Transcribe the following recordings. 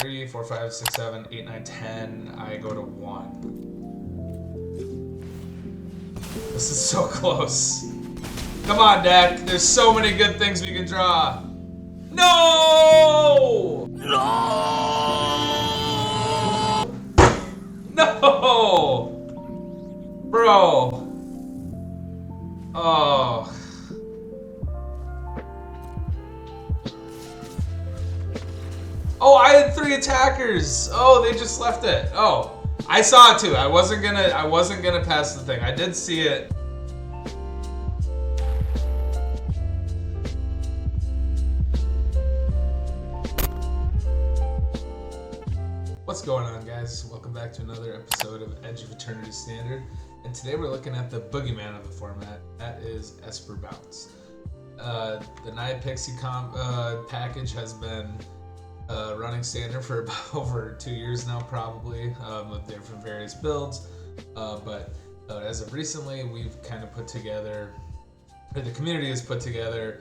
3, 4, 5, 6, 7, 8, 9, 10. I go to 1. This is so close. Come on, deck. There's so many good things we can draw. No! No! No! Bro. Oh. Oh, I had 3 attackers. Oh, they just left it. Oh, I saw it too. I wasn't gonna pass the thing. I did see it. What's going on, guys? Welcome back to another episode of Edge of Eternity Standard. And today we're looking at the boogeyman of the format. That is Esper Bounce. The Pixie package has been running standard for about over 2 years now, probably, with different various builds. But as of recently, we've kind of put together, or the community has put together,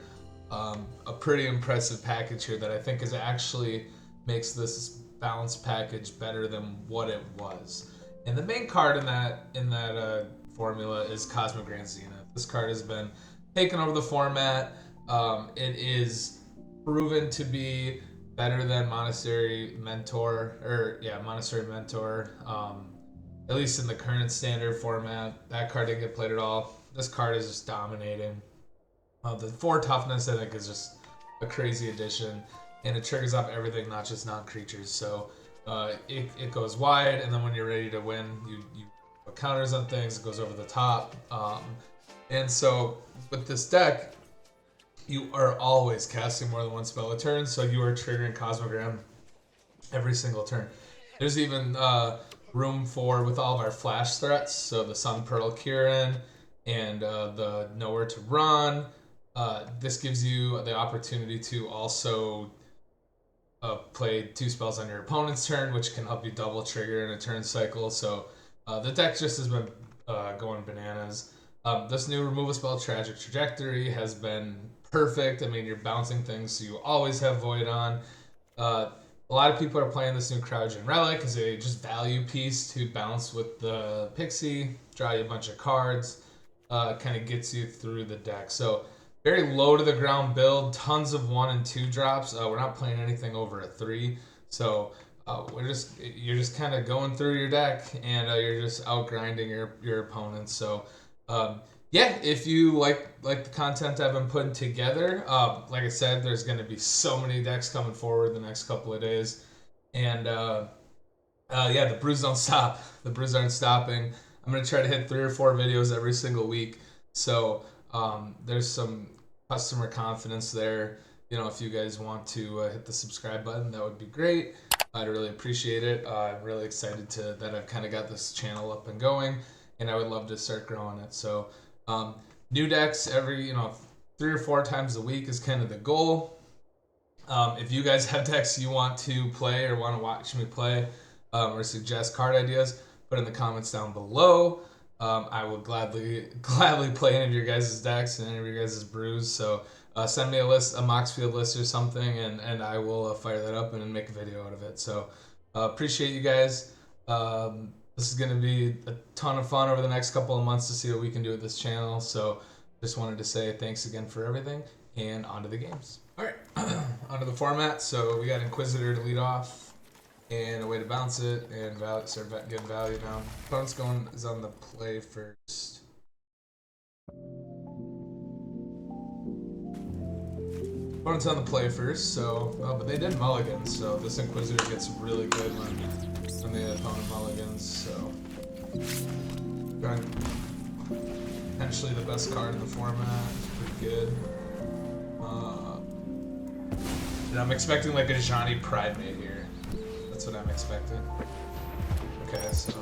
a pretty impressive package here that I think is actually makes this balance package better than what it was. And the main card in that formula is Cosmic Grand Zenith. This card has been taken over the format. It is proven to be better than Monastery Mentor, at least in the current standard format. That card didn't get played at all. This card is just dominating. The 4 toughness, I think, is just a crazy addition, and it triggers off everything, not just non-creatures. So it goes wide, and then when you're ready to win, you put counters on things. It goes over the top, and so with this deck, you are always casting more than 1 spell a turn, so you are triggering Cosmogram every single turn. There's even room for, with all of our flash threats, so the Sun Pearl Kirin and the Nowhere to Run. This gives you the opportunity to also play 2 spells on your opponent's turn, which can help you double trigger in a turn cycle. So the deck just has been going bananas. This new removal spell, Tragic Trajectory, has been perfect. I mean, you're bouncing things, so you always have Void on. A lot of people are playing this new Cryogen Relic because they just value piece to bounce with the Pixie, draw you a bunch of cards, kind of gets you through the deck. So very low to the ground build, tons of 1 and 2 drops. We're not playing anything over a 3, so you're just kind of going through your deck, and you're just outgrinding your opponents. So yeah, if you like the content I've been putting together, like I said, there's going to be so many decks coming forward the next couple of days, and yeah, the brews don't stop. The brews aren't stopping. I'm going to try to hit 3 or 4 videos every single week, so there's some customer confidence there. You know, if you guys want to hit the subscribe button, that would be great. I'd really appreciate it. I'm really excited that I've kind of got this channel up and going, and I would love to start growing it. So new decks every 3 or 4 times a week is kind of the goal. If you guys have decks you want to play or want to watch me play, or suggest card ideas, put in the comments down below. I will gladly play any of your guys' decks and any of your guys' brews. So send me a Moxfield list or something, and I will fire that up and make a video out of it. So appreciate you guys. This is going to be a ton of fun over the next couple of months to see what we can do with this channel. So just wanted to say thanks again for everything, and on to the games. All right, onto the format. So we got Inquisitor to lead off, and a way to bounce it, and start getting value down. Opponent's is on the play first. Opponent's on the play first, so but they did mulligan, so this Inquisitor gets really good when the opponent mulligans. So potentially the best card in the format. It's pretty good. And I'm expecting like a Johnny Pridemate here. That's what I'm expecting. Okay, so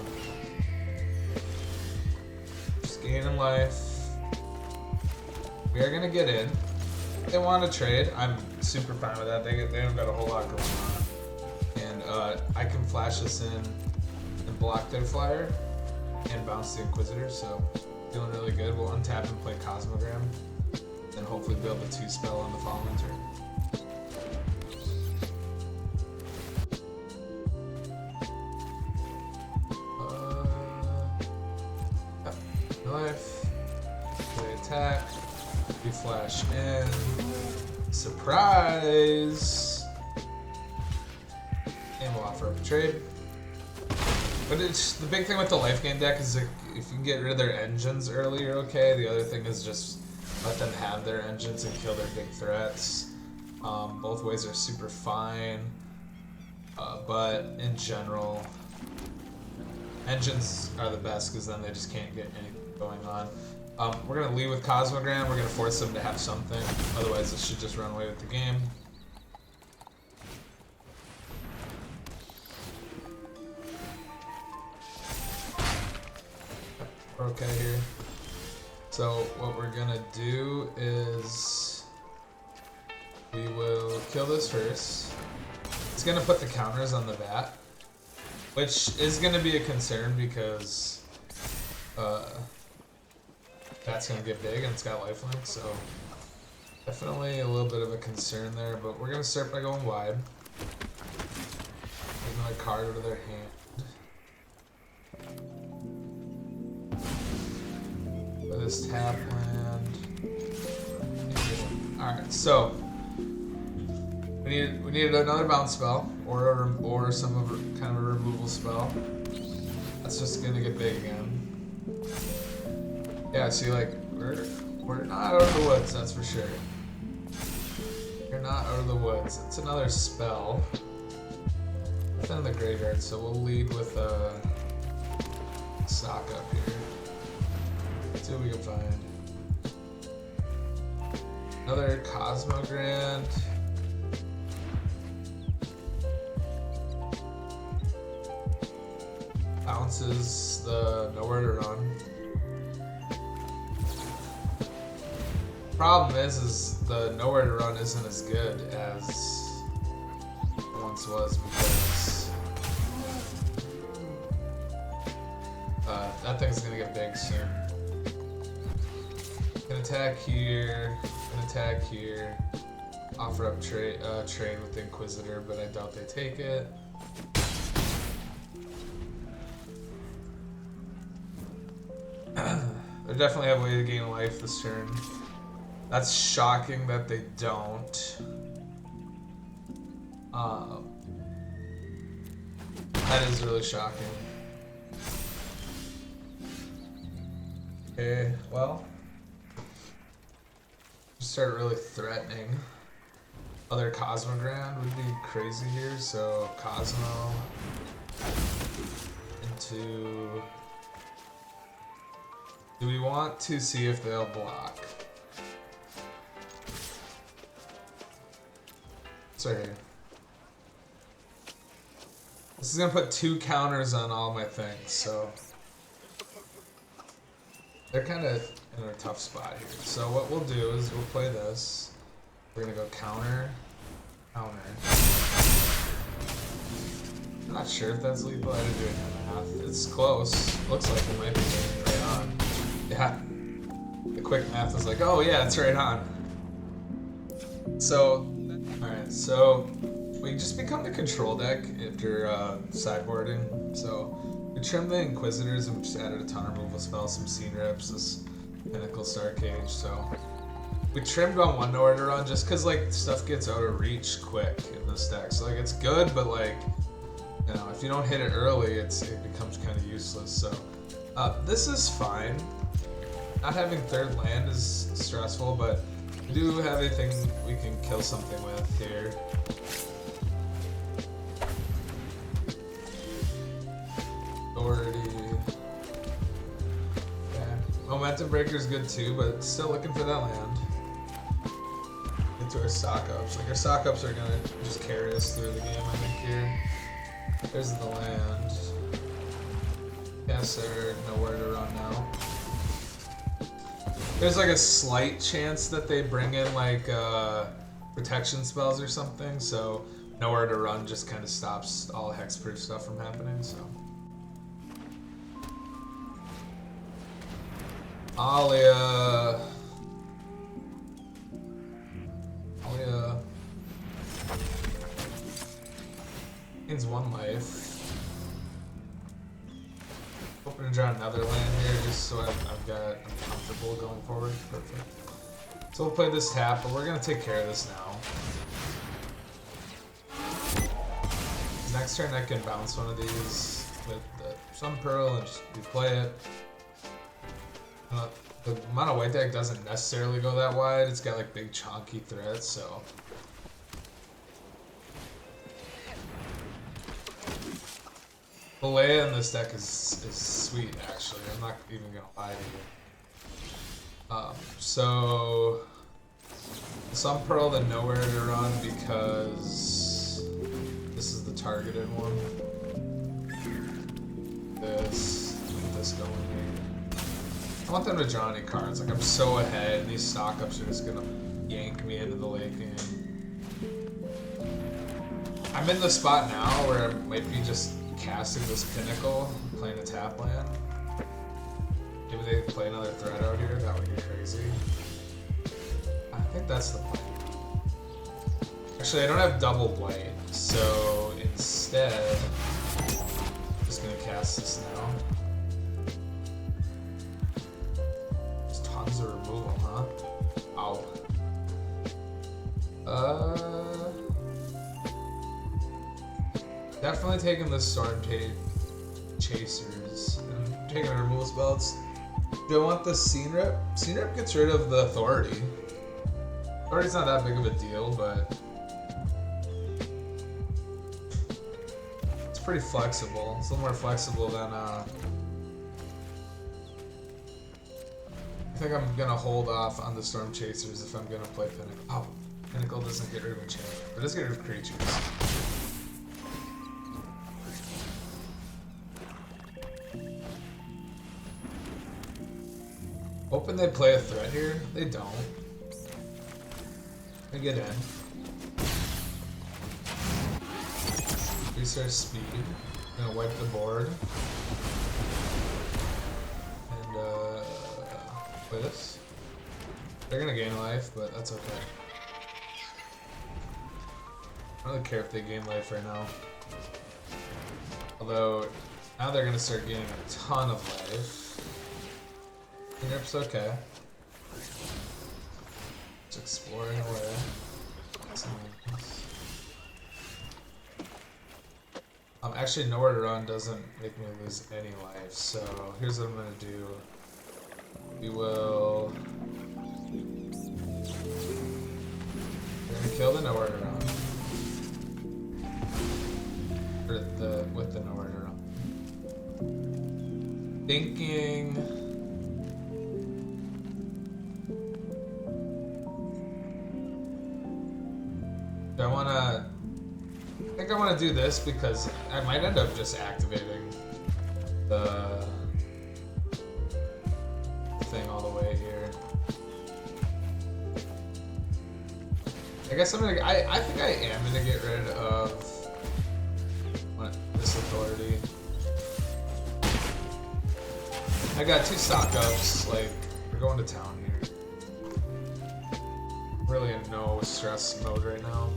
just gaining life. We are gonna get in. If they want to trade, I'm super fine with that. They don't got a whole lot going on, and I can flash this in and block their flyer and bounce the Inquisitor. So feeling really good. We'll untap and play Cosmogram, and hopefully build a 2 spell on the following turn. life. They attack. We flash in. Surprise! And we'll offer up a trade. But it's the big thing with the life gain deck is if you can get rid of their engines early, you're okay. The other thing is just let them have their engines and kill their big threats. Both ways are super fine, but in general, engines are the best because then they just can't get anything going on. We're going to lead with Cosmogram. We're going to force them to have something, otherwise it should just run away with the game. We're okay here. So what we're gonna do is we will kill this first. It's gonna put the counters on the bat, which is gonna be a concern because bat's gonna get big and it's got lifelink, so definitely a little bit of a concern there. But we're gonna start by going wide. Take another card out of their hand. This tap land. Alright, so we needed another bounce spell or some of kind of a removal spell. That's just gonna get big again. Yeah, see, like we're not out of the woods, that's for sure. You're not out of the woods. It's another spell. It's in the graveyard, so we'll lead with a sock up here. See what we can find. Another Cosmogrand. Bounces the nowhere to run. Problem is the nowhere to run isn't as good as it once was because that thing's gonna get big soon. Can attack here, can attack here. Offer up trade with the Inquisitor, but I doubt they take it. They definitely have a way to gain life this turn. That's shocking that they don't. That is really shocking. Okay, well. Start really threatening. Other Cosmogrand would be crazy here, so Cosmo into. Do we want to see if they'll block? It's right here. This is gonna put 2 counters on all my things, so they're kind of in a tough spot here. So what we'll do is we'll play this. We're gonna go counter, counter. I'm not sure if that's lethal. I didn't do any math. It's close. Looks like it might be right on. Yeah. The quick math is like, oh yeah, it's right on. So, alright, so we just become the control deck after sideboarding. So we trimmed the Inquisitors and we just added a ton of removal spells, some Scene Rips, this Pinnacle Star Cage. So we trimmed on one nowhere to run just because like stuff gets out of reach quick in this deck. So like it's good, but like, you know, if you don't hit it early, it becomes kind of useless. So this is fine. Not having third land is stressful, but we do have a thing we can kill something with here. Authority. Yeah. Momentum Breaker is good too, but still looking for that land. Into our sock ups. Like our sock ups are gonna just carry us through the game, I think here. There's the land. Yes, they're nowhere to run now. There's like a slight chance that they bring in like protection spells or something, so nowhere to run just kind of stops all hexproof stuff from happening. So Alia gains 1 life. Hoping to draw another land here just so I'm comfortable going forward. Perfect. So we'll play this tap, but we're gonna take care of this now. Next turn I can bounce one of these with some Pearl and just replay it. The mono white deck doesn't necessarily go that wide. It's got like big chunky threats, so. The lay in this deck is sweet actually. I'm not even gonna lie to you. So some Pearl to nowhere to run because this is the targeted one. This going here. I want them to draw any cards. Like I'm so ahead, and these stock ups are just gonna yank me into the late game. I'm in the spot now where I might be just casting this Pinnacle, playing a tap land. Maybe they play another threat out here. That would be crazy. I think that's the plan. Actually, I don't have double white, so instead, I'm just gonna cast this now. There's tons of removal, huh? Ow. Definitely taking the Storm Chasers. I'm taking a removal spells. Do I want the Scene Rip? Scene Rip gets rid of the Authority. Authority's not that big of a deal, but it's pretty flexible. It's a little more flexible than I think I'm gonna hold off on the Storm Chasers if I'm gonna play Pinnacle. Oh, Pinnacle doesn't get rid of enchantment, but it does get rid of creatures. Hoping they play a threat here. They don't. They get in. Research speed. Gonna wipe the board. And play this. They're gonna gain life, but that's okay. I don't really care if they gain life right now. Although now they're gonna start gaining a ton of life. Rip's okay. Just exploring away. Actually, nowhere to run doesn't make me lose any life, so here's what I'm gonna do. We will. We're gonna kill the nowhere to run. Or with the nowhere to run. Thinking. I think I want to do this because I might end up just activating the thing all the way here. I guess I think I am gonna get rid of this Authority. I got 2 stock ups, like, we're going to town here. Really in no stress mode right now.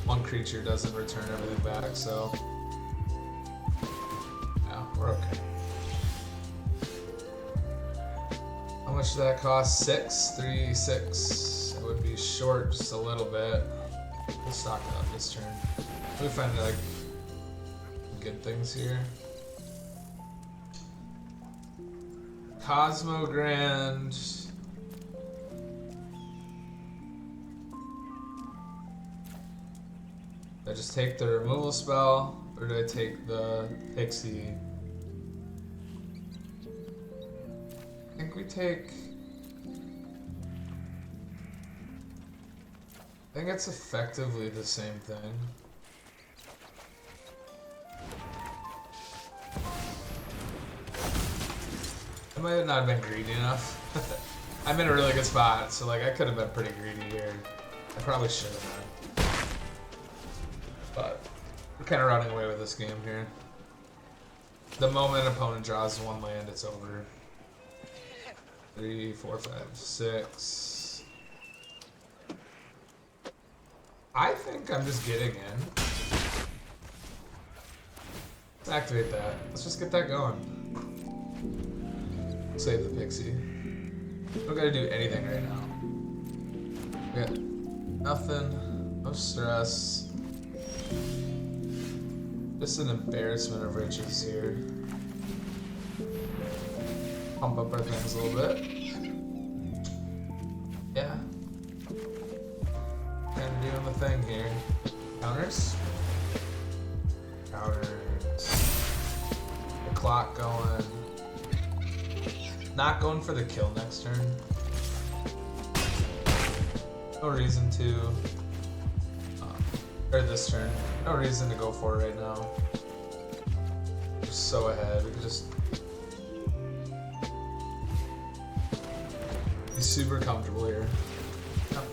One creature doesn't return everything back, so yeah, we're okay. How much did that cost? 6? 3, 6. It would be short just a little bit. We'll stock it up this turn. We find like good things here. Cosmogrand. Do I just take the removal spell, or do I take the Pixie? I think we take. I think it's effectively the same thing. I might not have been greedy enough. I'm in a really good spot, so like I could have been pretty greedy here. I probably should have been. But we're kind of running away with this game here. The moment an opponent draws 1 land, it's over. 3, 4, 5, 6. I think I'm just getting in. Let's activate that. Let's just get that going. Save the Pixie. Don't gotta do anything right now. We got nothing. No stress. Just an embarrassment of riches here. Pump up our things a little bit. Yeah. And doing the thing here. Counters. Counters. The clock going. Not going for the kill next turn. No reason to. Or this turn. No reason to go for it right now. We're so ahead. We could just be super comfortable here. Oh.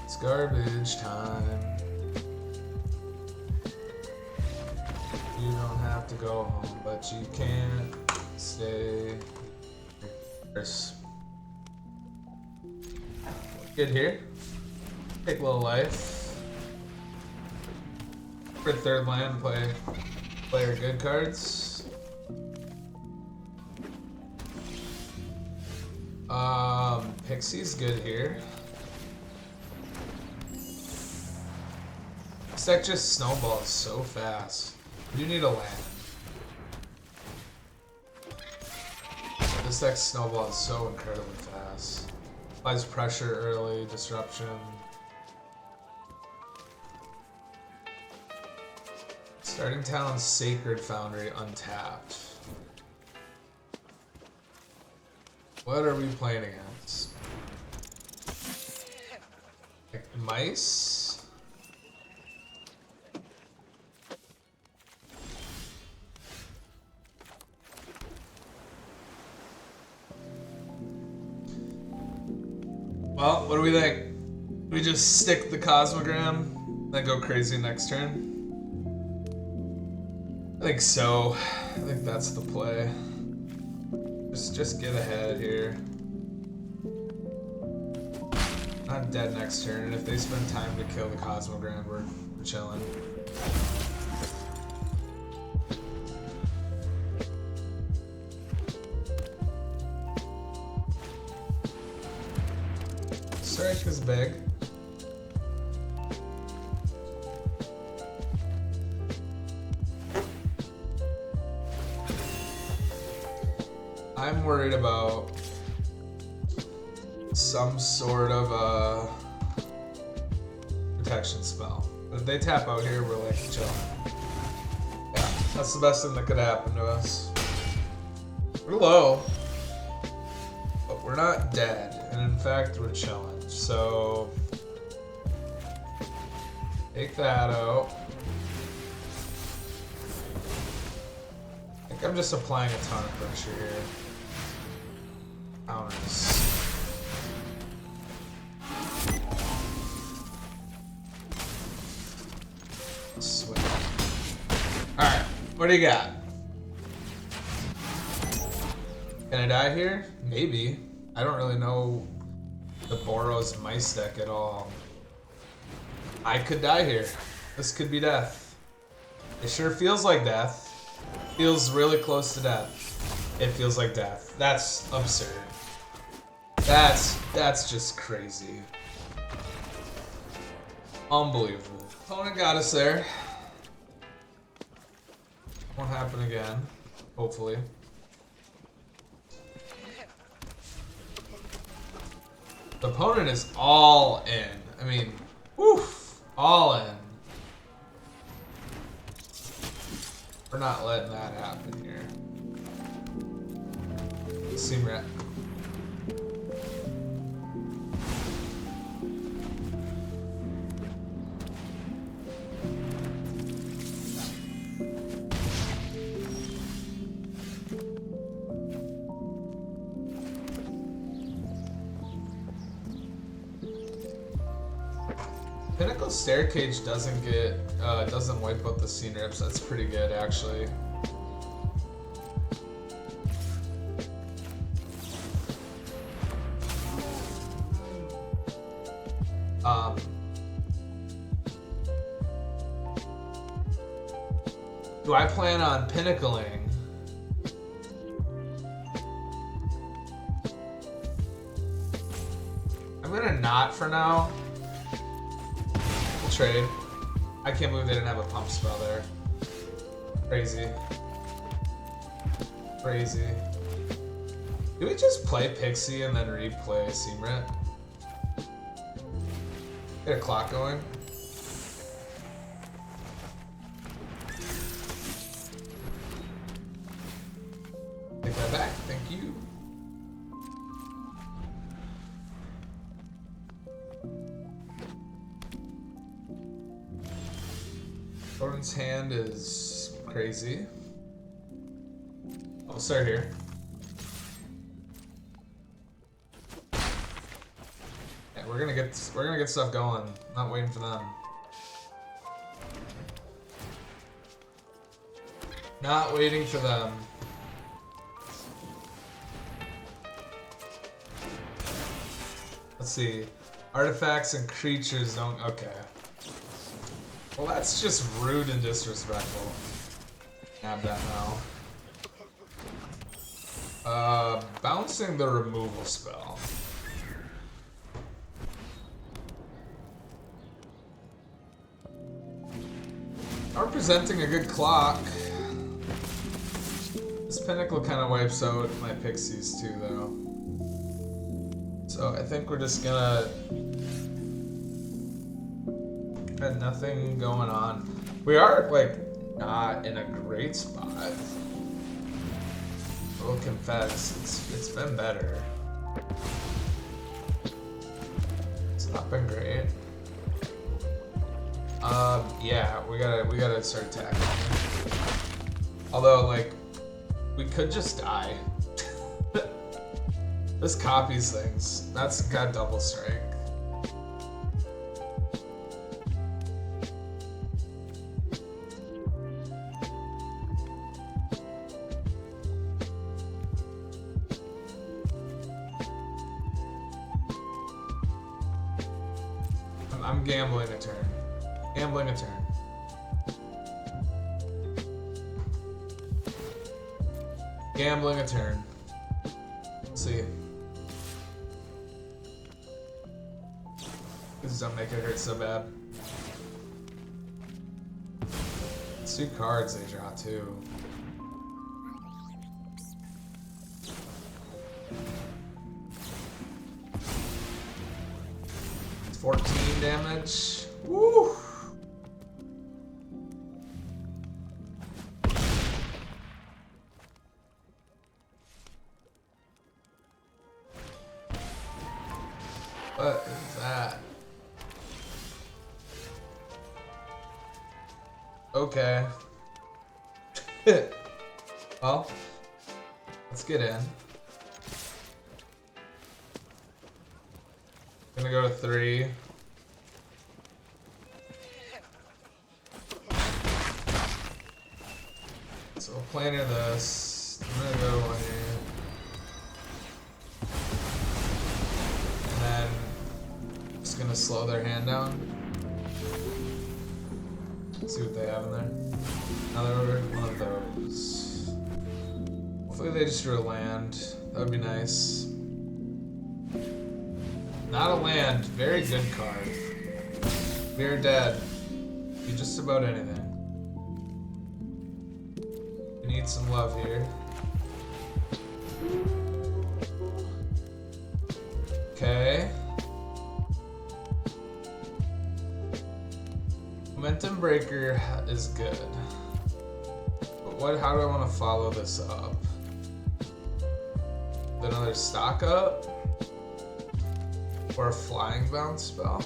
It's garbage time. You don't have to go home, but you can't stay. Good here. Take a little life. For third land, play our good cards. Pixie's good here. This deck just snowballs so fast. We do need a land. This deck snowballs so incredibly fast. Applies pressure early, disruption. Starting Talon's Sacred Foundry untapped. What are we playing against? Like mice? Well, what do we think? We just stick the Cosmogram, then go crazy next turn? I think so. I think that's the play. Just get ahead here. Not dead next turn, and if they spend time to kill the Cosmogram, we're chilling. Strike is big. I'm worried about some sort of protection spell. But if they tap out here, we're like chilling. Yeah, that's the best thing that could happen to us. We're low, but we're not dead. And in fact, we're chilling. So, take that out. I think I'm just applying a ton of pressure here. Counters. Swing. Alright, what do you got? Can I die here? Maybe. I don't really know the Boros Mice deck at all. I could die here. This could be death. It sure feels like death. Feels really close to death. It feels like death. That's absurd. That's just crazy. Unbelievable. Opponent got us there. Won't happen again. Hopefully. The opponent is all in. I mean, woof, all in. We're not letting that happen here. Seam rat. Pinnacle Staircase doesn't wipe out the scene rips. That's pretty good, actually. Do I plan on pinnacling? I'm gonna not for now. We'll trade. I can't believe they didn't have a pump spell there. Crazy. Crazy. Do we just play Pixie and then replay Seamret? Get a clock going. Take that back, thank you. Jordan's hand is crazy. I'll start here. Yeah, we're gonna get stuff going. Not waiting for them. Not waiting for them. Let's see. Artifacts and creatures don't. Okay. Well, that's just rude and disrespectful. Have that now. Bouncing the removal spell. Are presenting a good clock. This Pinnacle kind of wipes out my Pixies too, though. So I think we're just gonna... Got nothing going on. We are, like, not in a great spot. I will confess, it's been better. It's not been great. Yeah, we gotta start tackling. Although, like, we could just die. This copies things. That's got double strike. I'm gambling a turn. Gambling a turn. Gambling a turn. Let's see. Please don't make it hurt so bad. It's 2 cards they draw too. It's 14 damage. Woo! What is that? Okay. Well, let's get in. Gonna go to 3. So we'll planner this. I'm gonna go on here. And then just gonna slow their hand down. See what they have in there. Another one of those. Hopefully they just drew a land. That would be nice. Not a land. Very good card. We're dead. Do just about anything. We need some love here. Okay. Momentum Breaker is good. But how do I want to follow this up? With another stock up? Or a flying bounce spell?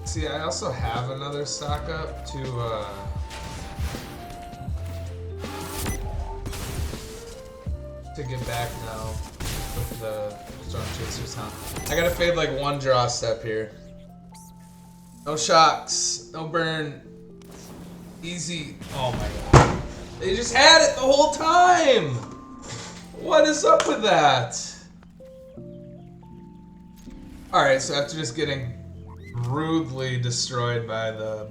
See, I also have another stock up to get back now with the Storm Chasers, huh? I gotta fade like 1 draw step here. No shocks, no burn. Easy. Oh my god. They just had it the whole time! What is up with that? Alright, so after just getting rudely destroyed by the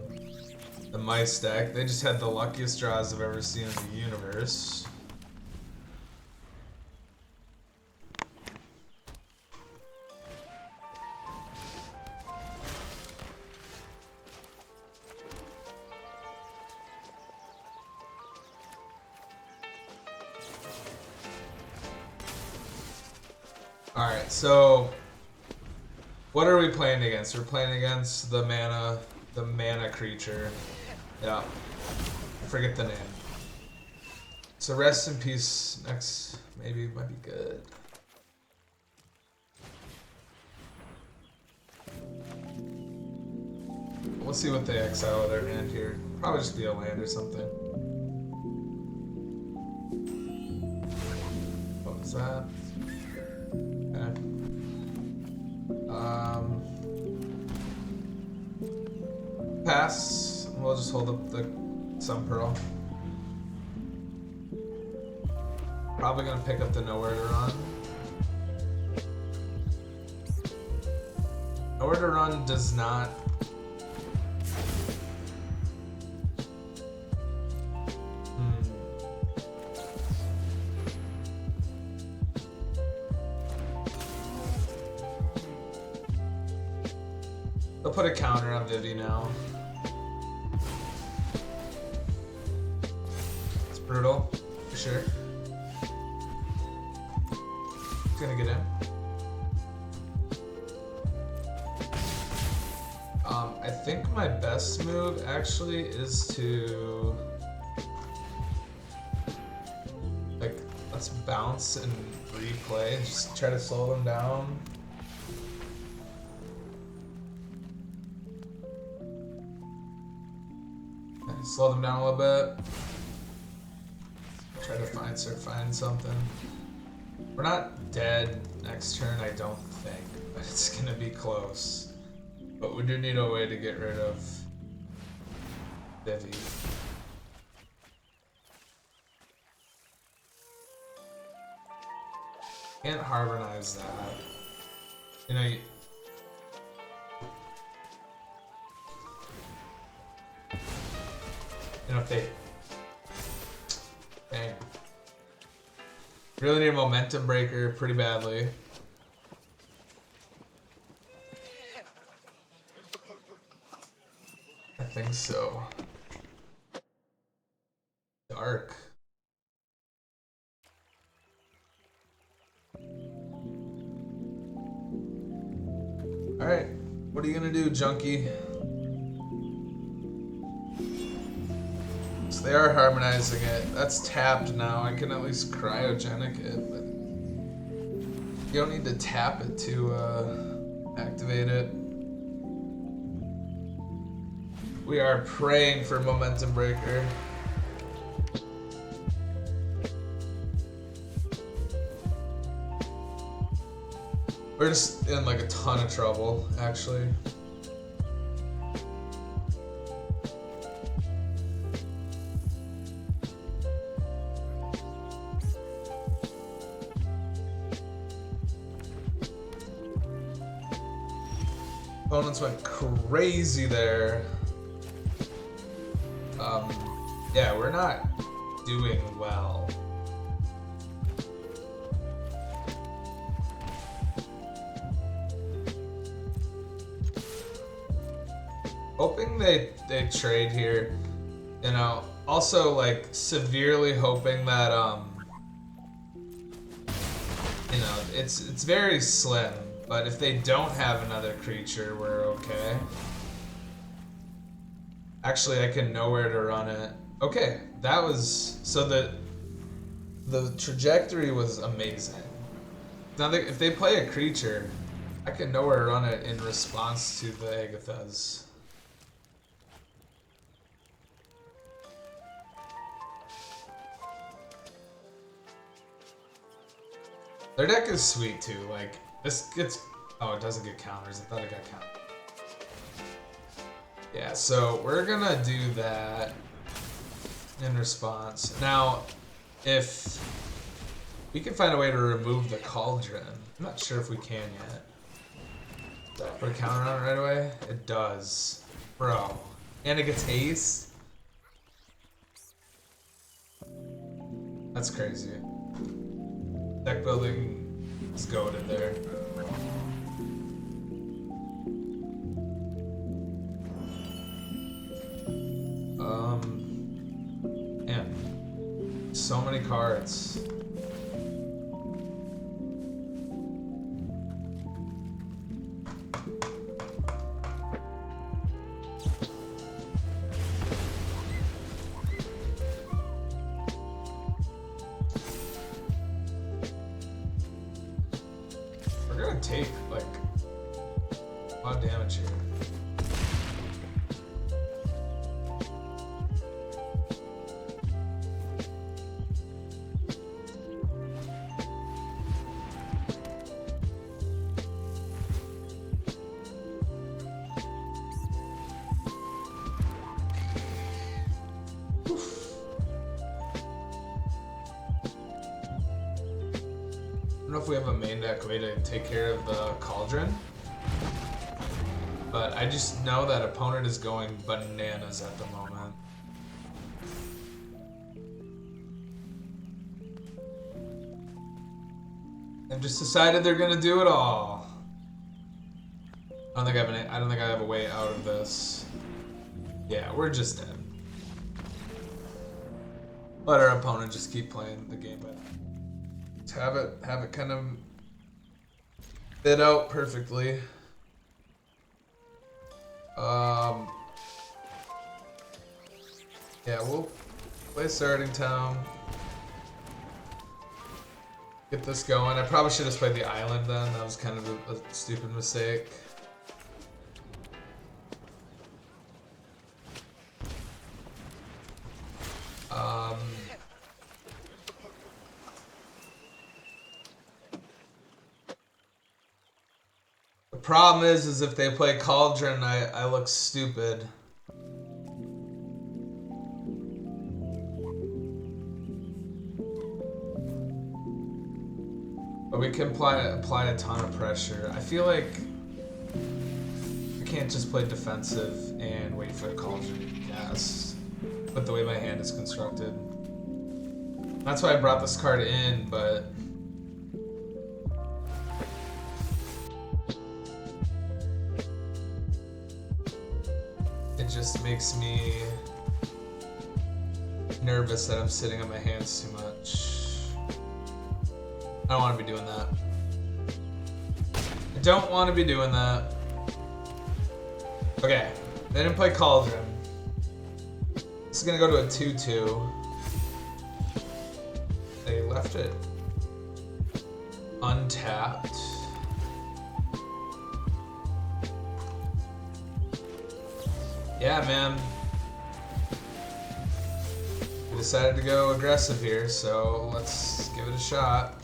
mice deck, they just had the luckiest draws I've ever seen in the universe. Alright, so what are we playing against? We're playing against the mana creature. Yeah. I forget the name. So rest in peace next maybe might be good. We'll see what they exile with their hand here. Probably just be a land or something. What was that? Okay. Pass. We'll just hold up the Sun Pearl. Probably gonna pick up the Nowhere to Run. Nowhere to Run does not. They'll put a counter on Vivi now. It's brutal, for sure. It's gonna get in. I think my best move actually is to like let's bounce and replay. Just try to slow them down. Slow them down a little bit. Try to start finding something. We're not dead next turn, I don't think, but it's gonna be close. But we do need a way to get rid of Vivi. Can't harmonize that. You know. If they... Dang. Really need a momentum breaker pretty badly. I think so. Dark. Alright. What are you gonna do, junkie? So they are harmonizing it. That's tapped now. I can at least cryogenic it, but you don't need to tap it to activate it. We are praying for momentum breaker. We're just in like a ton of trouble, actually. Opponents went crazy there. Yeah, we're not doing well. Hoping they trade here, you know. Also, like, severely hoping that you know, it's very slim. But if they don't have another creature, we're okay. Actually, I can Nowhere to Run it. Okay, that was... So the trajectory was amazing. Now, if they play a creature, I can Nowhere to Run it in response to the Agathas. Their deck is sweet, too. Like, this gets... Oh, it doesn't get counters. I thought it got counters. Yeah, so we're gonna do that in response. Now, if we can find a way to remove the Cauldron, I'm not sure if we can yet. Put a counter on it right away? It does. Bro. And it gets haste? That's crazy. Deck building is goated there. Man. So many cards. We're gonna take, like, a lot of damage here. I don't know if we have a main deck way to take care of the Cauldron, but I just know that opponent is going bananas at the moment. They've just decided they're gonna do it all. I don't think I have a way out of this. Yeah, we're just dead. Let our opponent just keep playing the game, but have it kind of fit out perfectly. Yeah, we'll play Starting Town. Get this going. I probably should have played the island then. That was kind of a stupid mistake. The problem is if they play Cauldron, I look stupid. But we can apply a ton of pressure. I feel like I can't just play defensive and wait for a Cauldron to cast with the way my hand is constructed. That's why I brought this card in, but it just makes me nervous that I'm sitting on my hands too much. I don't want to be doing that. I don't want to be doing that. Okay, they didn't play Cauldron. This is gonna go to a 2/2. They left it untapped. Yeah, man. We decided to go aggressive here, so let's give it a shot.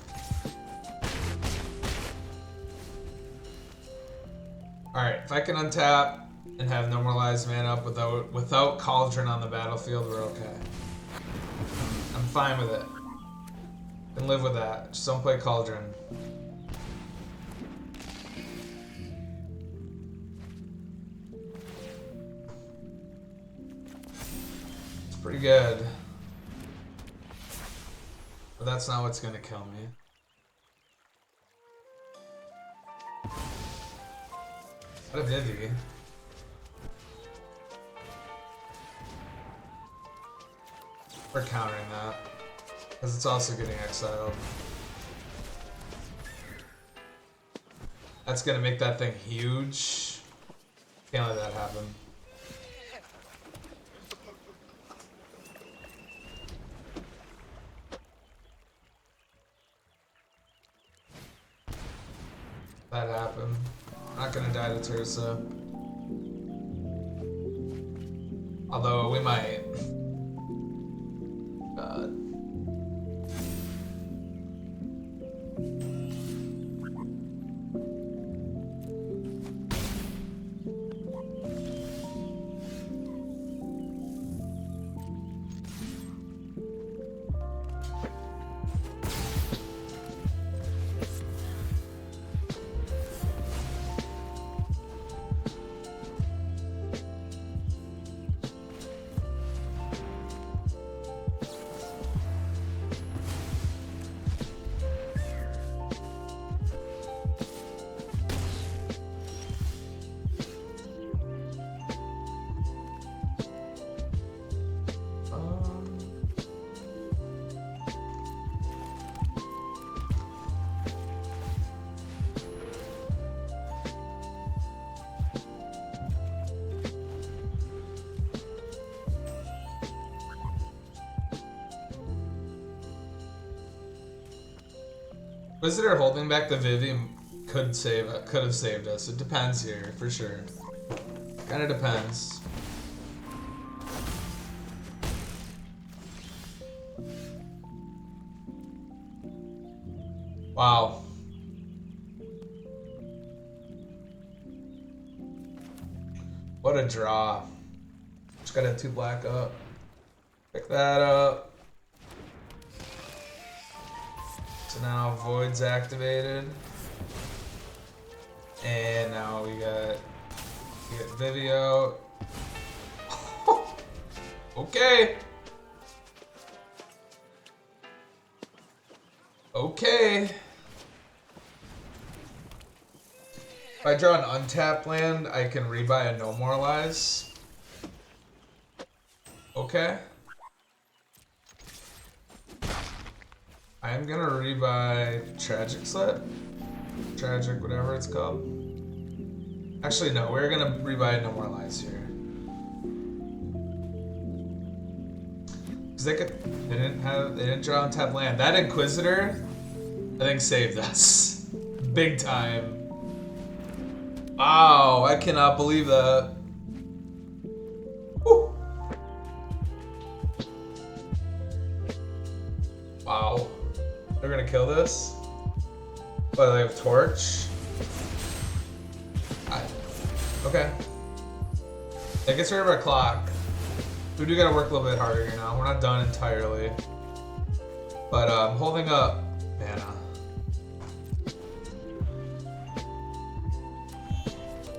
Alright, if I can untap and have normalized mana up without Cauldron on the battlefield, we're okay. I'm fine with it. Can live with that. Just don't play Cauldron. It's pretty good. But that's not what's gonna kill me. What a Vivi. We're countering that. Because it's also getting exiled. That's gonna make that thing huge. Can't let that happen. That happened. I'm not gonna die to Terza. Although we might. God. Inquisitor holding back the Vivi could have saved us. It depends here, for sure. Kinda depends. Wow. What a draw. Just gotta have 2 black up. Pick that up. So now Void's activated. And now we get Vivio. Okay. Okay. If I draw an untapped land, I can rebuy a No More Lies. Okay. I am gonna rebuy Tragic Slit. Tragic, whatever it's called. Actually, no, we're gonna rebuy No More Lies here. Cause they didn't draw untapped land. That Inquisitor, I think, saved us. Big time. Wow, I cannot believe that. Woo. Wow. They're gonna kill this? But they have Torch? Okay. That gets rid of our clock. We do gotta work a little bit harder here now. We're not done entirely. But I'm holding up mana.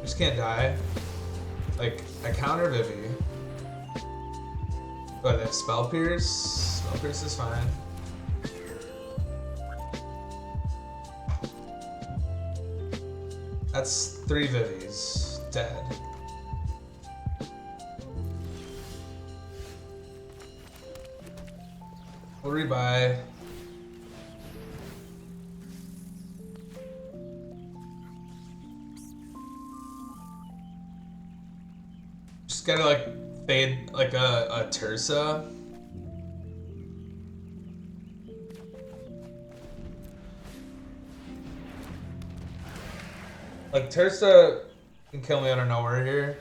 Just can't die. Like, I counter Vivi. But they have Spell Pierce. Spell Pierce is fine. That's 3 Vivis. Dead. We'll rebuy. Just gotta like fade like a Tersa. Like Tersa can kill me out of nowhere here.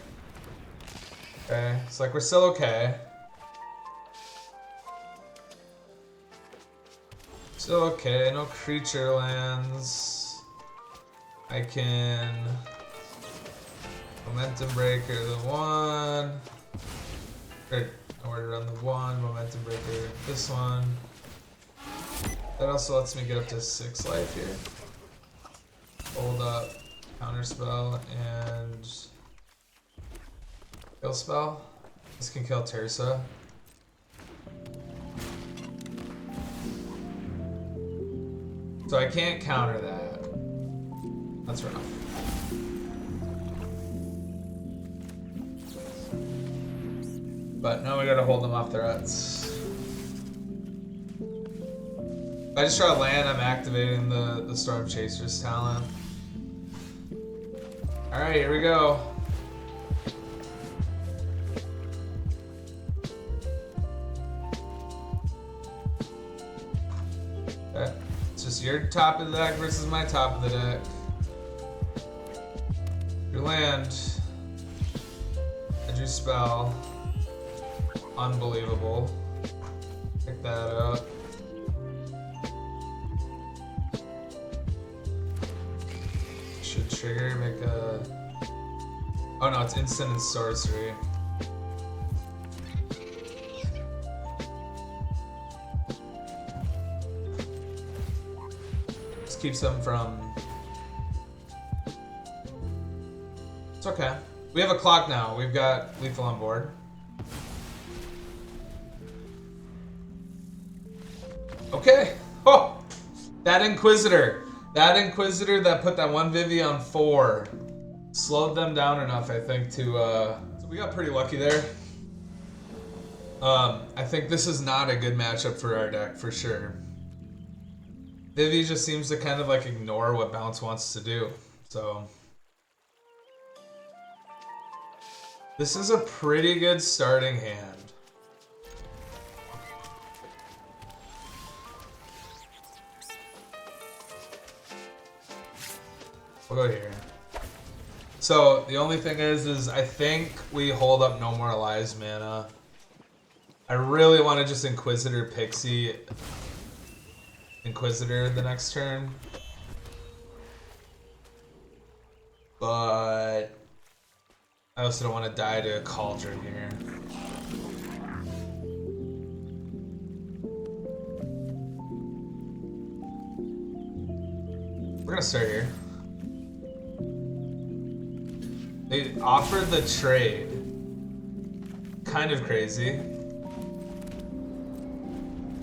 Okay, it's like we're still okay. Still okay, no creature lands. I can Momentum Breaker the 1. Nowhere to run the 1, Momentum Breaker this one. That also lets me get up to 6 life here. Hold up, Counterspell, and Kill Spell. This can kill Tersa. So I can't counter that. That's rough. But now we gotta hold them off threats. If I just try to land, I'm activating the Storm Chaser's talent. Alright, here we go. Okay. It's just your top of the deck versus my top of the deck. Your land. I drew spell. Unbelievable. Pick that up. Should trigger, make a... Oh no, it's instant and sorcery. Just keeps them from... It's okay. We have a clock now. We've got lethal on board. Okay. Oh! That Inquisitor. That Inquisitor that put that one Vivi on 4 slowed them down enough, I think, to so we got pretty lucky there. I think this is not a good matchup for our deck, for sure. Vivi just seems to kind of like ignore what Bounce wants to do, so... This is a pretty good starting hand. We'll go here. So the only thing is I think we hold up no more lives mana. I really want to just Inquisitor Pixie Inquisitor the next turn. But I also don't want to die to a Cauldron here. We're gonna start here. They offered the trade. Kind of crazy.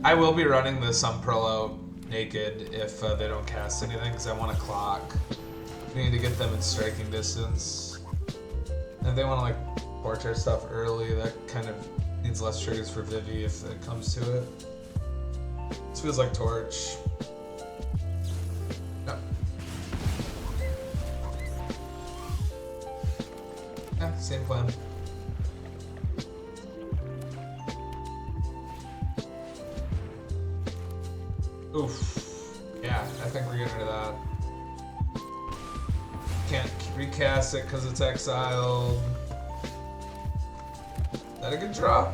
I will be running the Sunpearl naked if they don't cast anything because I want to clock. We need to get them in striking distance. And if they want to like portrait stuff early, that kind of needs less triggers for Vivi if it comes to it. This feels like Torch. No. Yeah, same plan. Oof. Yeah, I think we're getting rid of that. Can't recast it because it's exiled. Is that a good draw?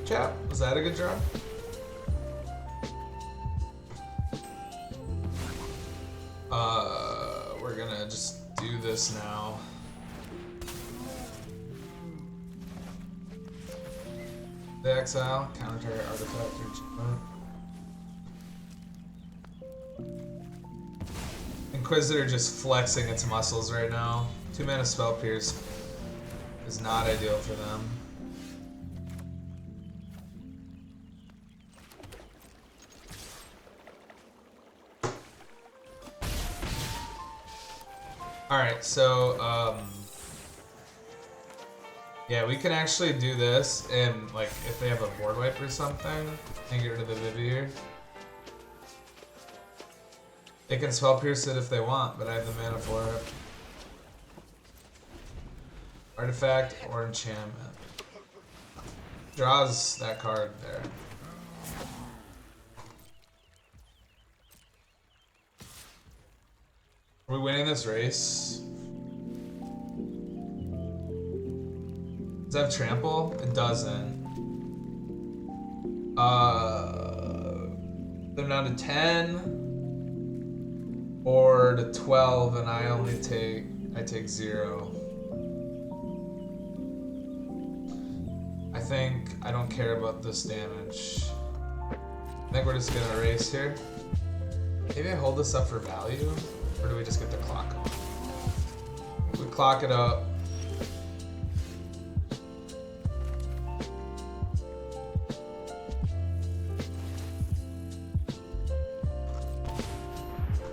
Chap, was that a good draw? We're gonna just do this now. The exile, counter target artifact or achievement. Inquisitor just flexing its muscles right now. 2 mana Spell Pierce is not ideal for them. Alright, so, yeah, we can actually do this, and, like, if they have a board wipe or something, and get rid of the Vivier. They can Spell Pierce it if they want, but I have the mana for it. Artifact or enchantment. Draws that card there. Are we winning this race? Does it have trample? It doesn't. They're down to 10 or to 12, and I only take 0. I think I don't care about this damage. I think we're just gonna race here. Maybe I hold this up for value, or do we just get the clock up? We clock it up.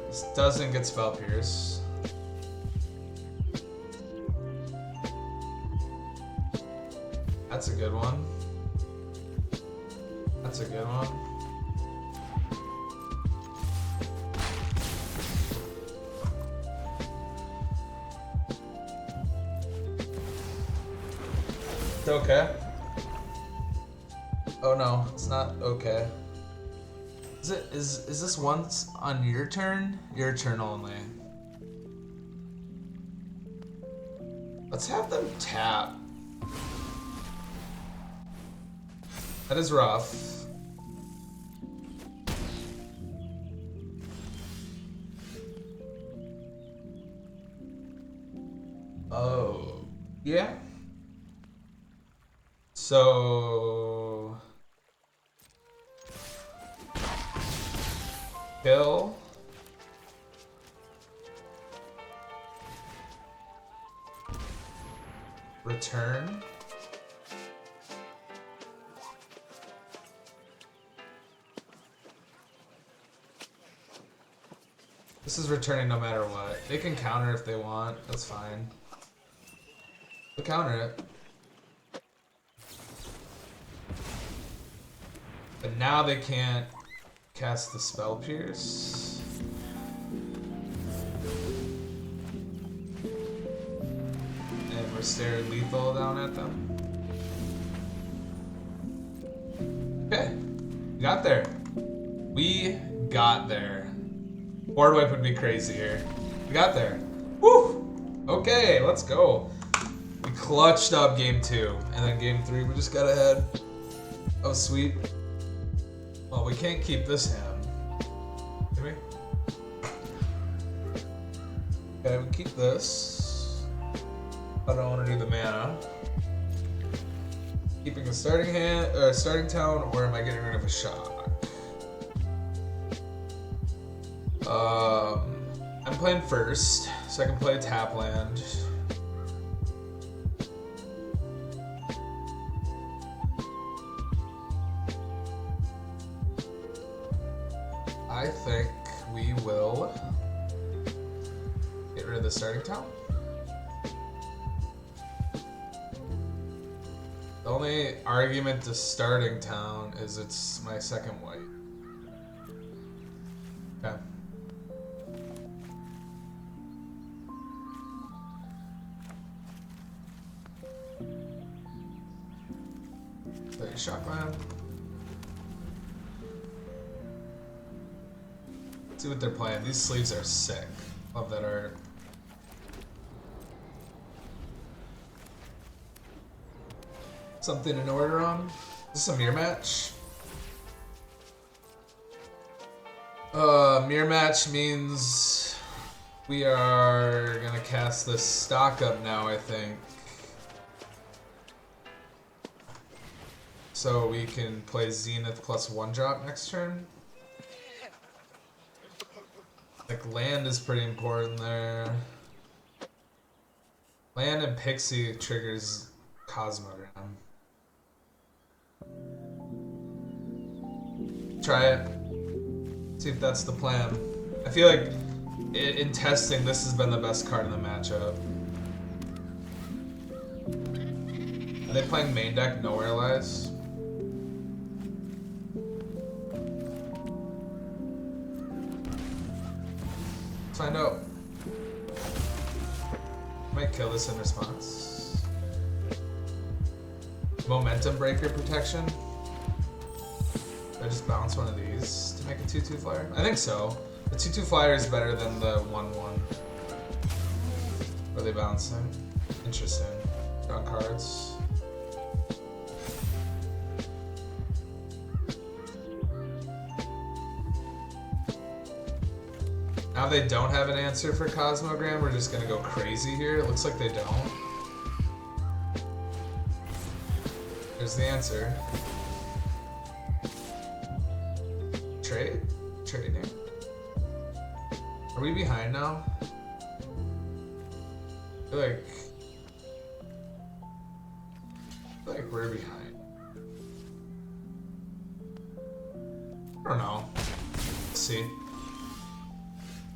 This doesn't get Spell Pierce. That's a good one. That's a good one. It's okay. Oh no, it's not okay. Is this once on your turn? Your turn only. Let's have them tap. That is rough. Oh, yeah. So kill. Return. This is returning no matter what. They can counter if they want. That's fine. They'll counter it. But now they can't cast the Spell Pierce. And we're staring lethal down at them. Okay. We got there. We got there. Board wipe would be crazy here. We got there. Woo! Okay, let's go. We clutched up game 2, and then game 3 we just got ahead. Oh, sweet. Well, we can't keep this hand. Can we? Okay, we keep this. I don't want to do the mana. Keeping the starting hand, starting town, or am I getting rid of a shock? I'm playing first, so I can play a tap land. I think we will get rid of the starting town. The only argument to starting town is it's my second white. Okay. Play a shotgun. Let's see what they're playing. These sleeves are sick. Love that art. Something in order on? Is this a mirror match? Mirror match means we are gonna cast this stock up now, I think. So we can play Zenith plus 1-drop next turn. Like, land is pretty important there. Land and Pixie triggers Cosmogram. Try it. See if that's the plan. I feel like in testing, this has been the best card in the matchup. Are they playing main deck Nowhere Lies? Let's find out. Might kill this in response. Momentum Breaker protection. I just bounce one of these to make a 2/2 flyer? I think so. The 2/2 flyer is better than the 1/1. Are they bouncing? Interesting. Draw cards. Now they don't have an answer for Cosmogram. We're just gonna go crazy here. It looks like they don't. There's the answer. Trade? Trading. Are we behind now? I feel like we're behind. I don't know. Let's see. I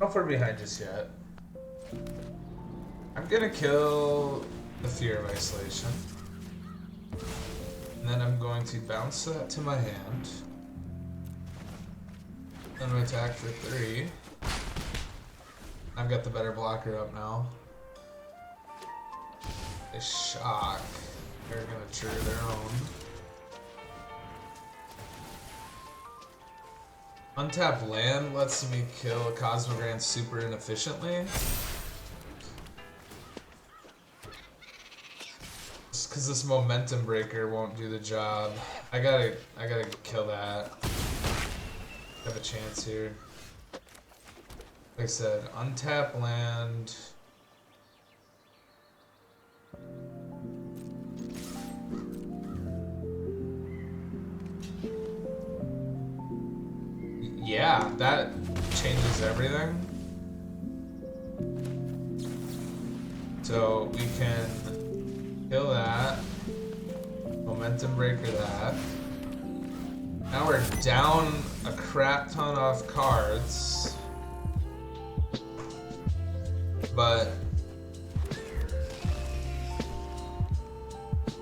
don't know if we're behind just yet. I'm gonna kill the Fear of Isolation. And then I'm going to bounce that to my hand. I'm gonna attack for 3. I've got the better blocker up now. A shock. They're gonna trigger their own. Untap land lets me kill a Cosmogram super inefficiently. Just because this momentum breaker won't do the job. I gotta kill that. Have a chance here. Like I said, untap land. Yeah, that changes everything. So we can kill that. Momentum breaker that. Now we're down a crap ton of cards. But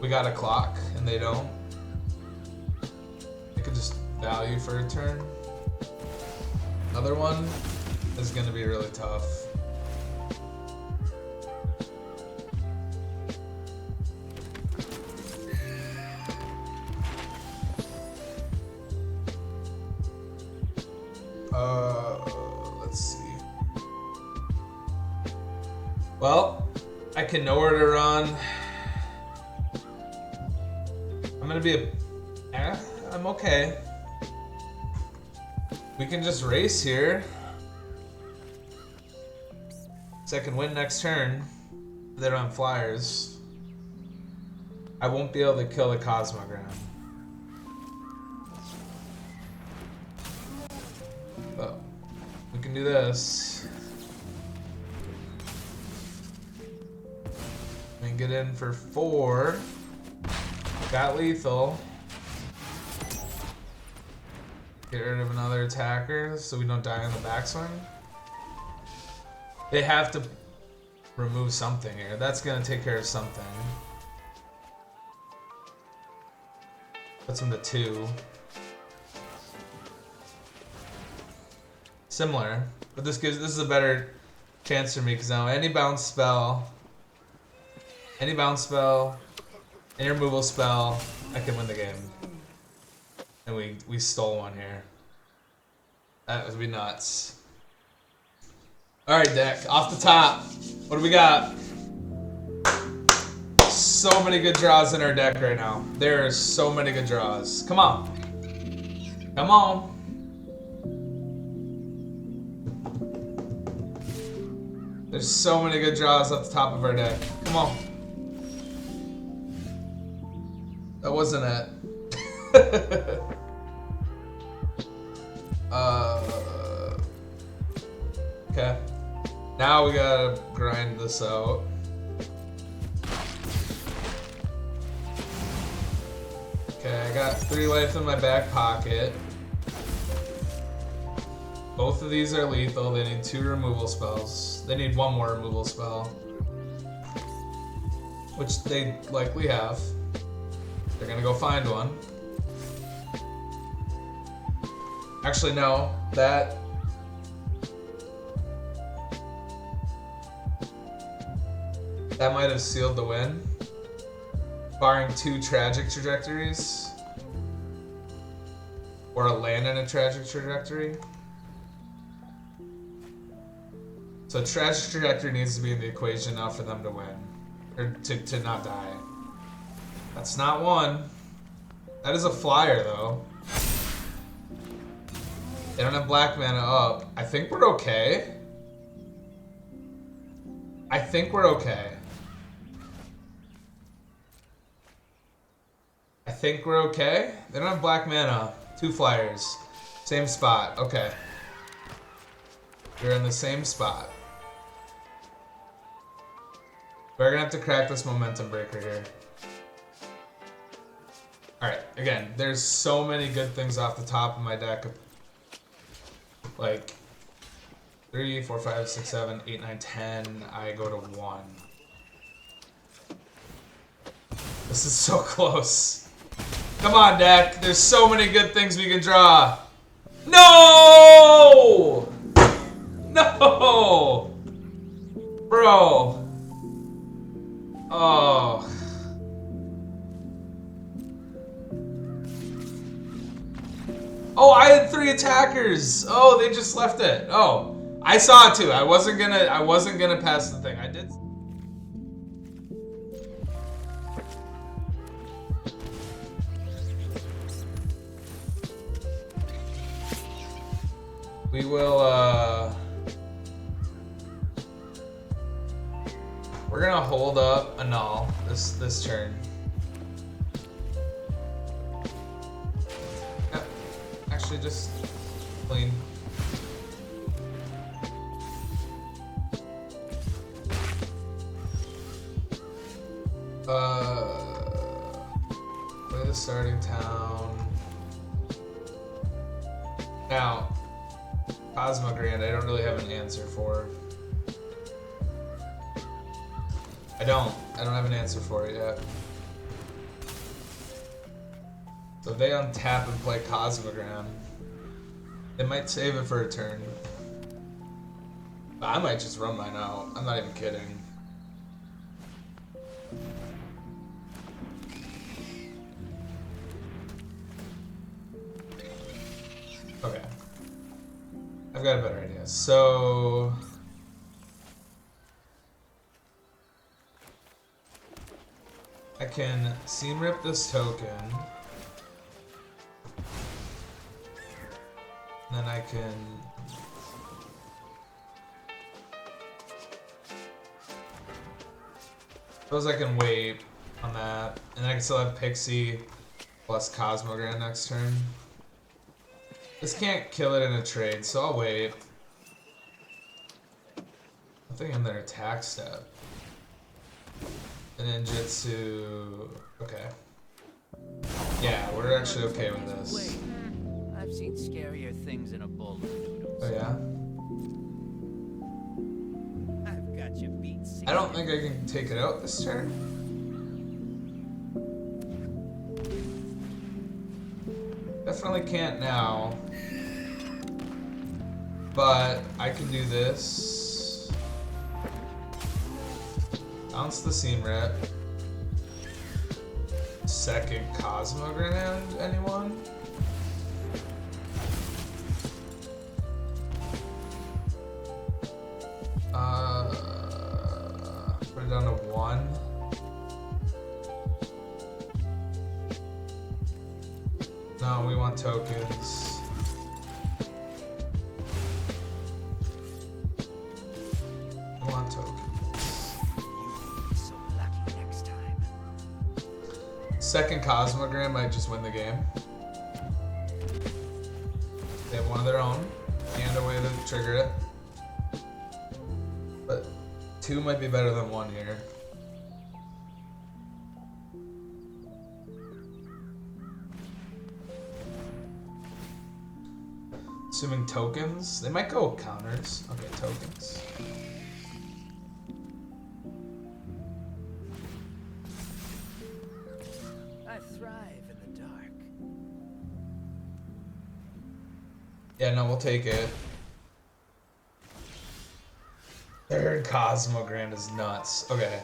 we got a clock and they don't. They could just value for a turn. Another one is gonna be really tough. Let's see. Well, I can know where to run. I'm gonna be I'm okay. We can just race here. So I can win next turn. They don't have flyers. I won't be able to kill the Cosmogram. But we can do this. We can get in for 4. Got lethal. Get rid of another attacker so we don't die on the backswing. They have to remove something here. That's gonna take care of something. Puts him to 2. Similar, but this is a better chance for me because now any bounce spell, any removal spell, I can win the game. And we stole one here. That would be nuts. Alright, deck. Off the top. What do we got? So many good draws in our deck right now. There are so many good draws. Come on. Come on. There's so many good draws off the top of our deck. Come on. That wasn't it. Okay. Now we gotta grind this out. Okay, I got 3 life in my back pocket. Both of these are lethal. They need 2 removal spells. They need 1 more removal spell. Which they likely have. They're gonna go find one. Actually, no. That might have sealed the win. Barring 2 tragic trajectories. Or a land in a tragic trajectory. So tragic trajectory needs to be in the equation now for them to win. Or to not die. That's not one. That is a flyer though. They don't have black mana up. I think we're okay. I think we're okay. I think we're okay. They don't have black mana. 2 flyers. Same spot. Okay. We're in the same spot. We're gonna have to crack this momentum breaker here. Alright, again, there's so many good things off the top of my deck. Like 3, 4, 5, 6, 7, 8, 9, 10. I go to 1. This is so close. Come on, deck. There's so many good things we can draw. No! No! Bro. Oh. Oh, I had 3 attackers. Oh, they just left it. Oh, I saw it too. I wasn't gonna pass the thing. I did. We will, we're gonna hold up a null this turn. Yep. Actually, just clean. Play the starting town. Now, Cosmogrand, I don't really have an answer for. I don't have an answer for it yet. So if they untap and play Cosmogram, they might save it for a turn. But I might just run mine out. I'm not even kidding. Okay. I've got a better idea. So can seam rip this token. Then I can... Suppose I can wait on that. And then I can still have Pixie plus Cosmogran next turn. This can't kill it in a trade, so I'll wait. Nothing in their attack step. And Ninjutsu... Okay. Yeah, we're actually okay with this. Wait, I've seen scarier things in a bowl of noodles. Oh yeah? I've got you beat. I don't think I can take it out this turn. Definitely can't now. But I can do this. Bounce the seam rip. Second Cosmogran, anyone? Put it down to 1. No, we want tokens. We want tokens. So lucky next time. Second Cosmogram might just win the game. They have one of their own and a way to trigger it. But 2 might be better than 1 here. Assuming tokens. They might go counters. Okay, tokens. I thrive in the dark. Yeah, no, we'll take it. Third Cosmogrand is nuts. Okay.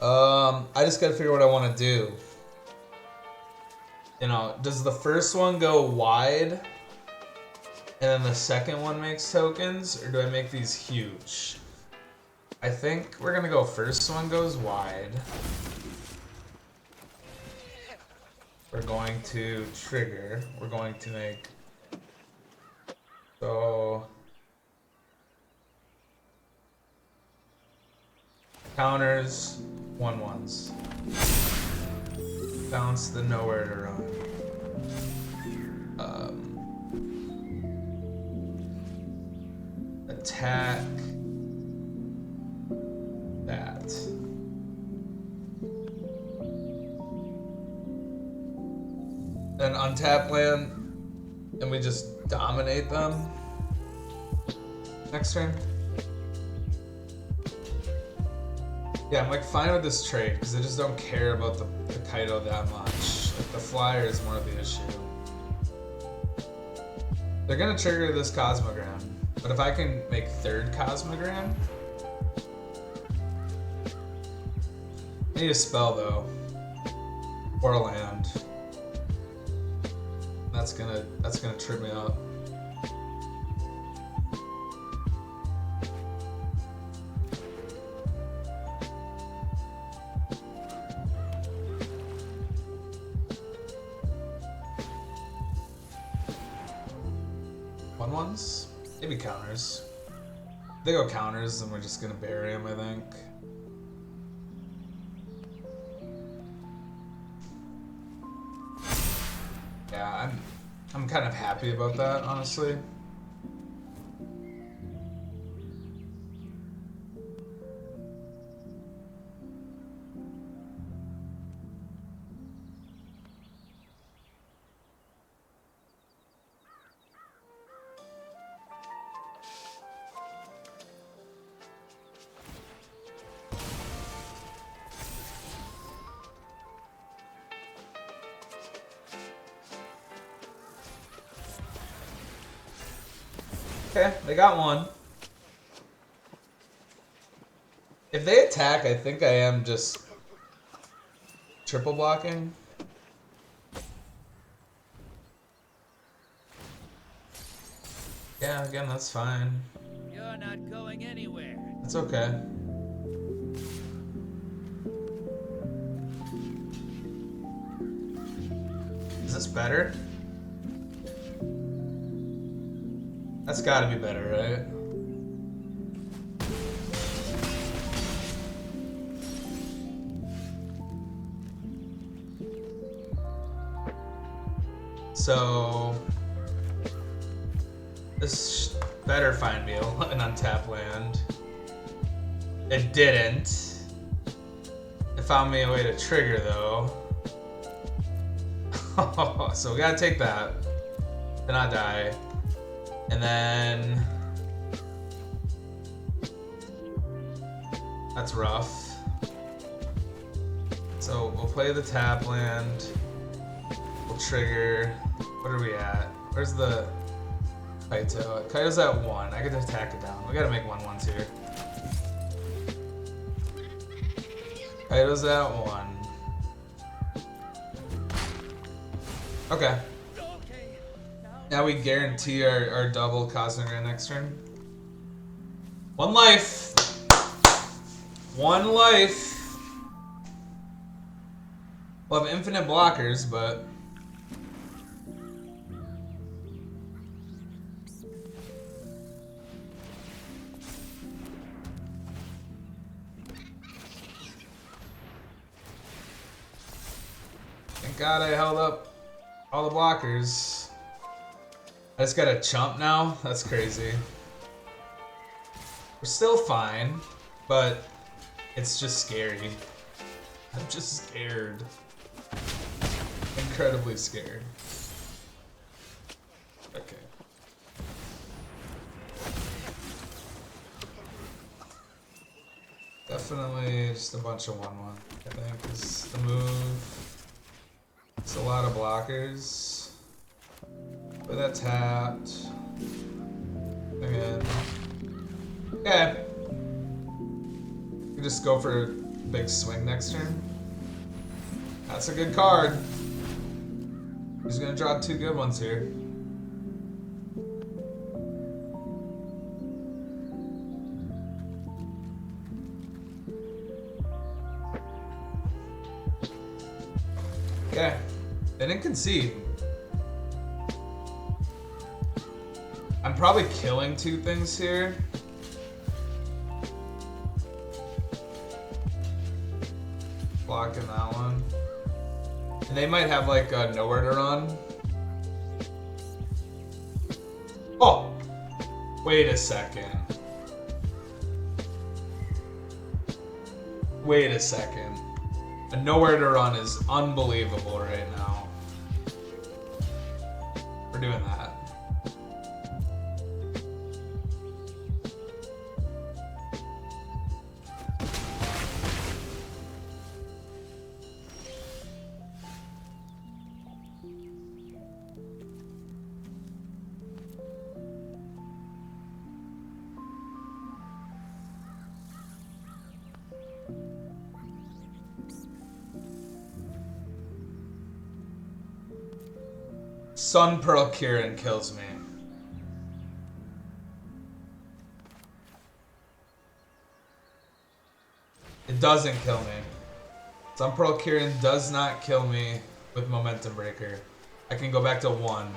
I just gotta figure what I want to do. You know, does the first one go wide? And then the second one makes tokens? Or do I make these huge? I think we're gonna go first one goes wide. We're going to trigger. We're going to make... So... Counters, 1/1s. Bounce the nowhere to run. Attack that. Then untap land, and we just dominate them. Next turn. Yeah, I'm like fine with this trade because I just don't care about the Kaido that much. Like the flyer is more of the issue. They're gonna trigger this Cosmogram, but if I can make third Cosmogram, I need a spell though, or a land. That's gonna trip me up. Ones? Maybe counters. If they go counters, then we're just gonna bury them, I think. Yeah, I'm kind of happy about that, honestly. Okay, they got one. If they attack, I think I am just triple blocking. Yeah, again, that's fine. You're not going anywhere. It's okay. this better? That's gotta be better, right? So this better find me an untapped land. It didn't. It found me a way to trigger though. So we gotta take that. Then I die. And then that's rough. So we'll play the tap land. We'll trigger. What are we at? Where's the Kaito? Kaito's at 1. I get to attack it down. We gotta make 1/1s here. Kaito's at 1. Okay. Now we guarantee our double Cosmic Ray next turn. 1 life. 1 life. We'll have infinite blockers, but thank God I held up all the blockers. I just got a chump now? That's crazy. We're still fine, but it's just scary. I'm just scared. Incredibly scared. Okay. Definitely just a bunch of 1/1, I think, is the move. It's a lot of blockers. But that tapped. Again. Okay. We just go for a big swing next turn. That's a good card. He's gonna draw 2 good ones here. Okay. They didn't concede. I'm probably killing 2 things here. Blocking that one. And they might have like nowhere to run. Oh! Wait a second. Wait a second. A nowhere to run is unbelievable right now. We're doing that. Sun Pearl Kirin kills me. It doesn't kill me. Sun Pearl Kirin does not kill me with Momentum Breaker. I can go back to 1.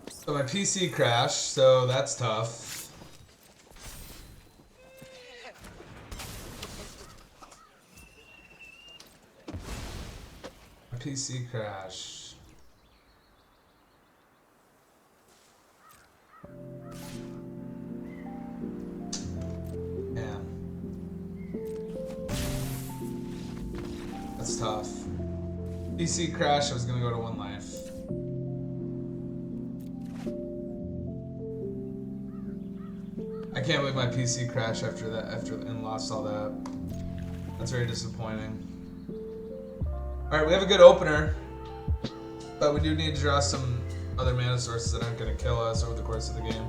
So my PC crashed, so that's tough. PC crash. Yeah. That's tough. PC crash, I was gonna go to 1 life. I can't believe my PC crashed after that, and lost all that. That's very disappointing. Alright, we have a good opener, but we do need to draw some other mana sources that aren't going to kill us over the course of the game.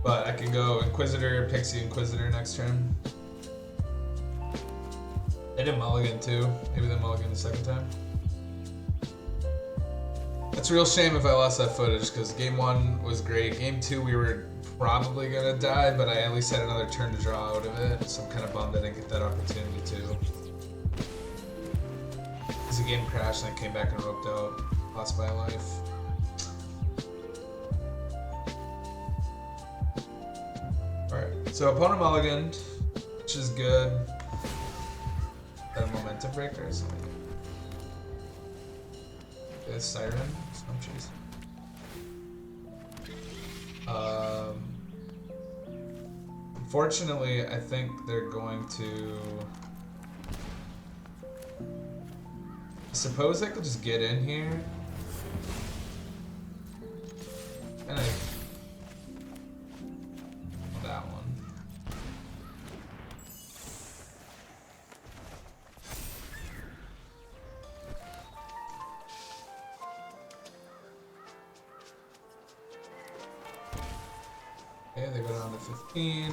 But I can go Inquisitor, Pixie, Inquisitor next turn. They did mulligan too. Maybe they mulligan the second time. It's a real shame if I lost that footage, because game 1 was great. Game 2 we were probably gonna die, but I at least had another turn to draw out of it, so I'm kind of bummed I didn't get that opportunity too. Because the game crashed and I came back and roped out, lost my life. Alright, so opponent mulliganed, which is good. Got a momentum breaker or something. It's Siren, some cheese. Unfortunately, I think they're going to. I suppose I could just get in here. And that one. Okay, they go down to 15.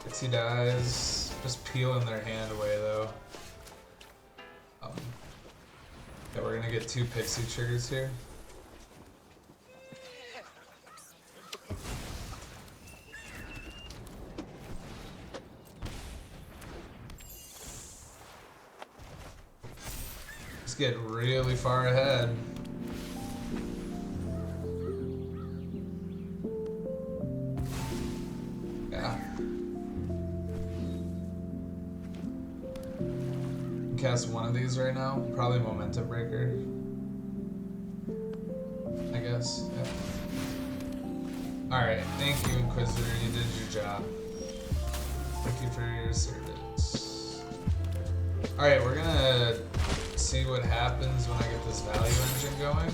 Pixie dies. Just peeling their hand away though. Yeah, we're gonna get 2 Pixie triggers here. Just get really far ahead. Yeah. Cast one of these right now. Probably momentum breaker. I guess. Yeah. Alright, thank you, Inquisitor. You did your job. Thank you for your service. Alright, we're gonna see what happens when I get this value engine going.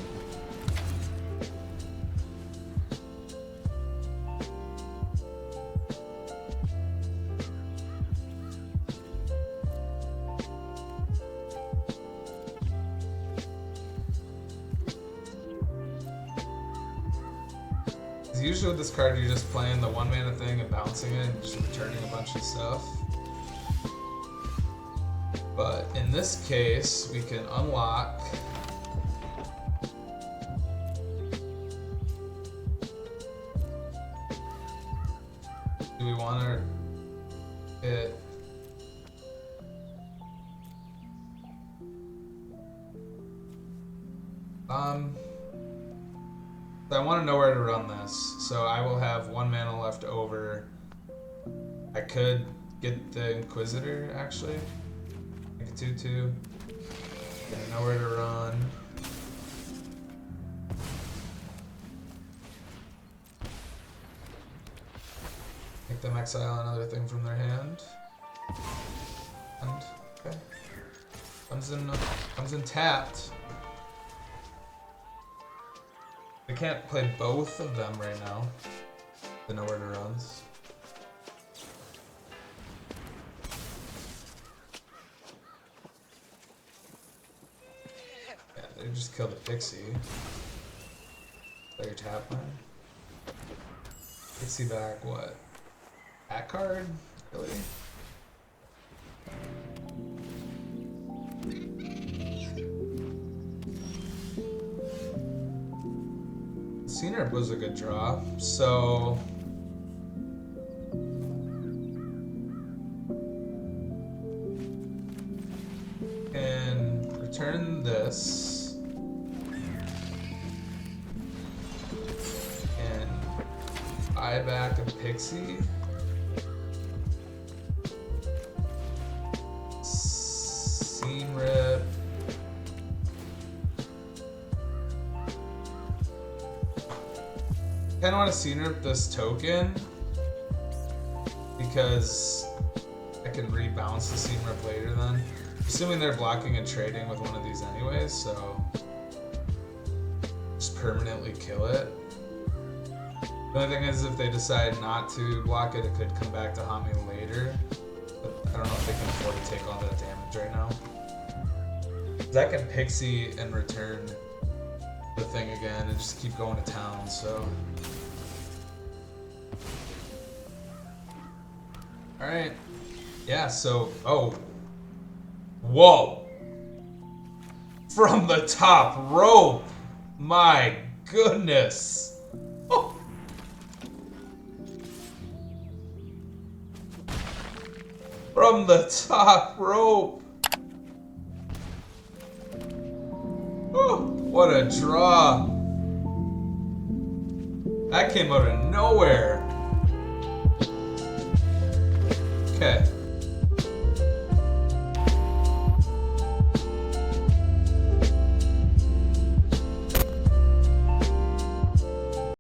Usually with this card, you're just playing the 1-mana thing and bouncing it and just returning a bunch of stuff. But in this case, we can unlock do we want to hit I want to know where to run this, so I will have 1 mana left over. I could get the Inquisitor, actually. Make a 2/2. I know where to run. Make them exile another thing from their hand. And, okay. Comes in tapped. I can't play both of them right now. They know where to run. Yeah, they just killed the Pixie. Play your tap man. Pixie back, what? That card? Really? Scener was a good draw, so can return this and buy back a Pixie. Scene rip. I kind of want to scene rip this token because I can rebounce the scene rip later then. Assuming they're blocking and trading with one of these anyways, so just permanently kill it. The only thing is if they decide not to block it, it could come back to haunt me later. But I don't know if they can afford to take all that damage right now. 'Cause I can Pixie and return the thing again and just keep going to town, so. Alright. Yeah, so, oh. Whoa! From the top rope! My goodness! Oh. From the top rope. Oh, what a draw. That came out of nowhere. Okay.